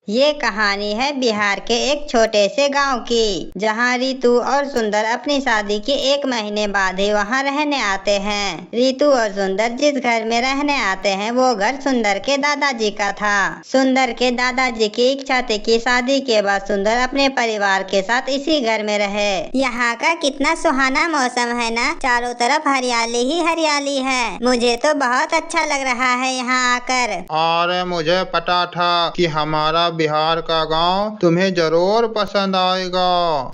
ये कहानी है बिहार के एक छोटे से गांव की, जहां रितु और सुंदर अपनी शादी के 1 महीने बाद ही वहां रहने आते हैं। रितु और सुंदर जिस घर में रहने आते हैं वो घर सुंदर के दादाजी का था। सुंदर के दादाजी की इच्छा थी कि शादी के बाद सुंदर अपने परिवार के साथ इसी घर में रहे। यहाँ का कितना सुहाना मौसम है ना, चारों तरफ हरियाली ही हरियाली है। मुझे तो बहुत अच्छा लग रहा है यहाँ आकर। और मुझे पता था कि हमारा बिहार का गांव तुम्हें जरूर पसंद आएगा।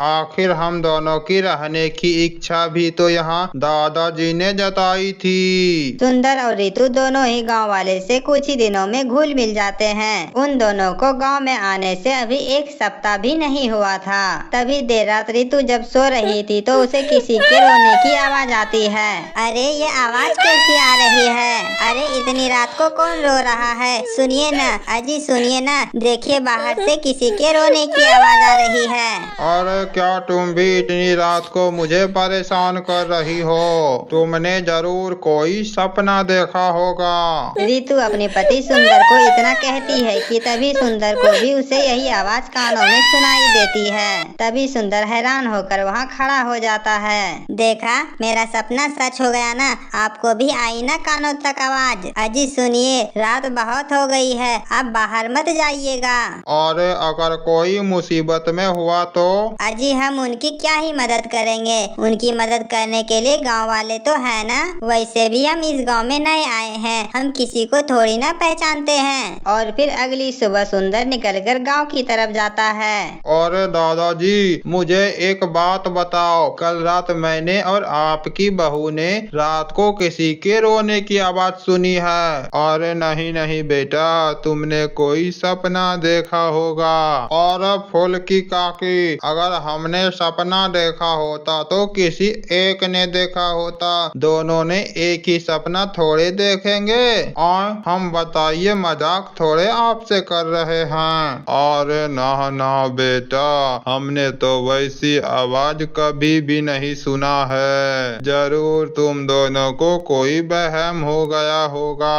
आखिर हम दोनों की रहने की इच्छा भी तो यहाँ दादाजी ने जताई थी। सुंदर और रितु दोनों ही गांव वाले से कुछ ही दिनों में घुल मिल जाते हैं। उन दोनों को गांव में आने से अभी 1 सप्ताह भी नहीं हुआ था। तभी देर रात रितु जब सो रही थी तो उसे किसी के रोने की आवाज आती है। अरे ये आवाज कैसी आ रही है? अरे इतनी रात को कौन रो रहा है? सुनिए ना अजी, सुनिए ना, देखिए बाहर से किसी के रोने की आवाज आ रही है। और क्या तुम भी इतनी रात को मुझे परेशान कर रही हो? तुमने जरूर कोई सपना देखा होगा। रितु अपने पति सुंदर को इतना कहती है कि तभी सुंदर को भी उसे यही आवाज कानों में सुनाई देती है। तभी सुंदर हैरान होकर वहाँ खड़ा हो जाता है। देखा, मेरा सपना सच हो गया ना? आपको भी आई ना कानों तक आवाज? अजी सुनिए, रात बहुत हो गई है, आप बाहर मत जाइएगा। और अगर कोई मुसीबत में हुआ तो? अजी हम उनकी क्या ही मदद करेंगे, उनकी मदद करने के लिए गांव वाले तो है ना। वैसे भी हम इस गांव में नए आए हैं, हम किसी को थोड़ी ना पहचानते हैं। और फिर अगली सुबह सुंदर निकलकर गांव की तरफ जाता है। और दादाजी मुझे एक बात बताओ, कल रात मैंने और आपकी बहू ने रात को किसी के रोने की आवाज सुनी है। अरे नहीं नहीं बेटा, तुमने कोई सपना देखा होगा। और फूल की काकी, अगर हमने सपना देखा होता तो किसी एक ने देखा होता, दोनों ने एक ही सपना थोड़े देखेंगे। और हम बताइए मजाक थोड़े आपसे कर रहे हैं। अरे ना ना बेटा, हमने तो वैसी आवाज कभी भी नहीं सुना है। जरूर तुम दोनों को कोई वहम हो गया होगा।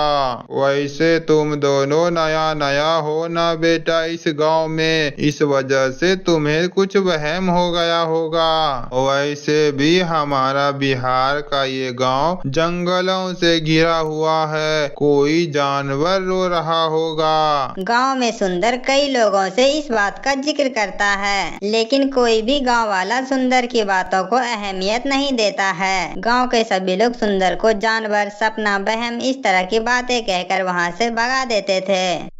वैसे तुम दोनों नया नया हो ना बेटा इस गांव में, इस वजह से तुम्हें कुछ वहम हो गया होगा। वैसे भी हमारा बिहार का ये गांव जंगलों से घिरा हुआ है, कोई जानवर रो रहा होगा। गांव में सुंदर कई लोगों से इस बात का जिक्र करता है, लेकिन कोई भी गांव वाला सुंदर की बातों को अहमियत नहीं देता है। गांव के सभी लोग सुंदर को जानवर, सपना, वहम इस तरह की बातें कहकर वहां से भगा देते थे।